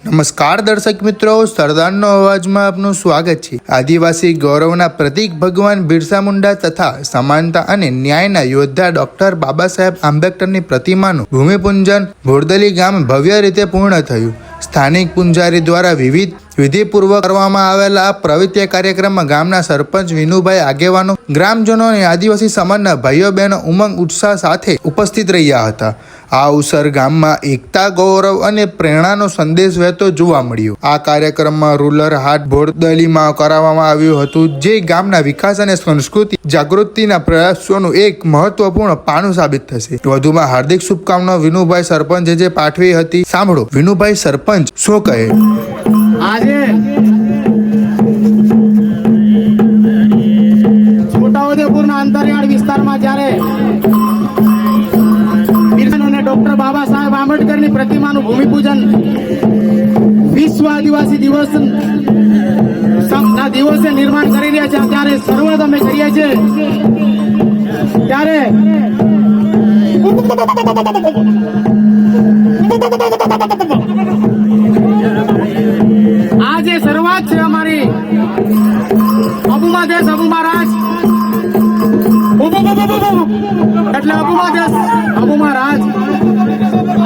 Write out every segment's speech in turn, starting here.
નમસ્કાર દર્શક મિત્રો, સરદારનો અવાજમાં આપનું સ્વાગત છે। આદિવાસી ગૌરવના પ્રતીક ભગવાન બિરસા મુંડા તથા સમાનતા અને ન્યાયના યોદ્ધા ડોક્ટર બાબા સાહેબ આંબેડકરની પ્રતિમાનું ભૂમિપૂજન ભોરદલી ગામે ભવ્ય રીતે પૂર્ણ થયું। સ્થાનિક પૂજારી દ્વારા વિધિપૂર્વક કરવામાં આવેલા આ પવિત્ર કાર્યક્રમમાં ગામના સરપંચ વિનુભાઈ આગેવાનો, ગ્રામજનો અને આદિવાસી સમાજના ભાઈઓ બહેનો ઉમંગ ઉત્સાહ સાથે ઉપસ્થિત રહ્યા હતા। આ અવસર ગામમાં એકતા, ગૌરવ અને પ્રેરણાનો સંદેશ વહેતો જોવા મળ્યો। આ કાર્યક્રમમાં રૂરલ હાટ ભોરદલીમાં કરાવવામાં આવ્યું હતું, જે ગામના વિકાસ અને સંસ્કૃતિ જાગૃતિના પ્રયાસોનું એક મહત્વપૂર્ણ પાનું સાબિત થશે। વધુમાં હાર્દિક શુભકામનાઓ વિનુભાઈ સરપંચે જે પાઠવી હતી, સાંભળો વિનુભાઈ સરપંચ શું કહે। આજે છોટાઉદેપુરના અંતરિયાળ વિસ્તારમાં જ્યારે ડોક્ટર બાબા સાહેબ આંબેડકરની પ્રતિમાનું ભૂમિપૂજન વિશ્વ આદિવાસી દિવસના દિવસે નિર્માણ કરી રહ્યા છે, ત્યારે શરૂઆત અમે કરીએ છીએ। ત્યારે આ જે શરૂઆત છે અમારી અબુમા દેશ અબુમા રાજ, એટલે અબુમા દેશ અબુમા રાજ,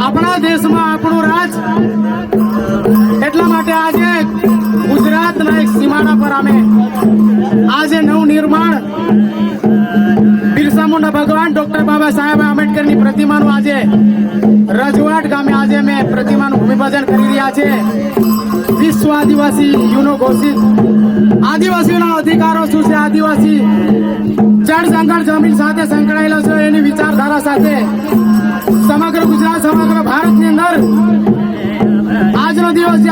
આપણા દેશમાં આપણું રાજ। એટલા માટે આજે ગુજરાતના એક સીમાડા પર અમે આજે નવનિર્માણ બિરસા મુંડા ભગવાન ડોક્ટર બાબા સાહેબ આંબેડકરની પ્રતિમાનું આજે રજવાટ ગામે આજે અમે પ્રતિમાનું ભૂમિપૂજન કરી રહ્યા છે। વિશ્વ આદિવાસી યુનો ઘોષિત આદિવાસીઓના અધિકારો શું છે, આદિવાસી જળ જંગલ જમીન સાથે સંકળાયેલો છે, એની વિચારધારા સાથે સમગ્ર ગુજરાત સમગ્ર ભારતની અંદર આજનો દિવસ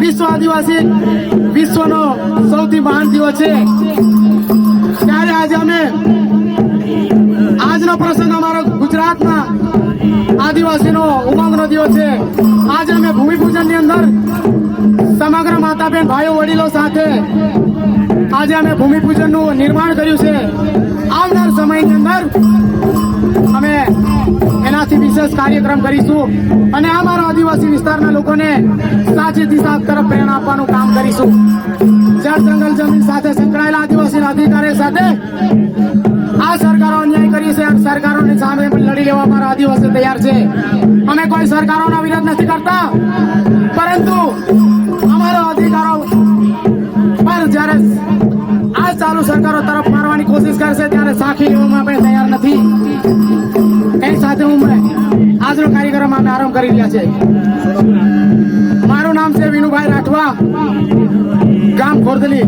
વિશ્વ આદિવાસી વિશ્વનો સૌથી મહાન દિવસ છે। ત્યારે આજે અમે આજનો પ્રસંગ અમારો ગુજરાતના આદિવાસીનો ઉમંગનો દિવસ છે। આજે અમે ભૂમિપૂજનની અંદર સમગ્ર માતા બહેન ભાઈઓ વડીલો સાથે આજે અમે ભૂમિપૂજનનું નિર્માણ કર્યું છે। આવનાર સમયની અંદર અમે એનાથી વિશેષ કાર્યક્રમ કરીશું અને અમારા આદિવાસી વિસ્તારના લોકોને સાચી દિશા તરફ પ્રેરણા આપવાનું કામ કરીશું। જળ જંગલ જમીન સાથે સંકળાયેલા આદિવાસીના અધિકારી સાથે આ સરકારો અન્યાય કરી છે અને સરકારોની સામે પણ લડી લેવા અમારા આદિવાસી તૈયાર છે। અમે કોઈ સરકારોના વિરોધ નથી કરતા, પરંતુ અમારો અધિકારો પર જ્યારે આ ચાલુ સરકારો તરફ મારવાની કોશિશ કરશે ત્યારે સાખી લેવામાં આપણે તૈયાર નથી। એની સાથે આજનો કાર્યક્રમ અમે આરંભ કરી રહ્યા છે। મારું નામ છે વિનુભાઈ રાઠવા, ગામ ભોરદલી।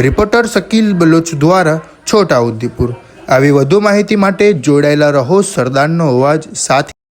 રિપોર્ટર શકીલ બલોચ દ્વારા છોટાઉદેપુર। આવી વધુ માહિતી માટે જોડાયેલા રહો સરદારનો અવાજ સાથે।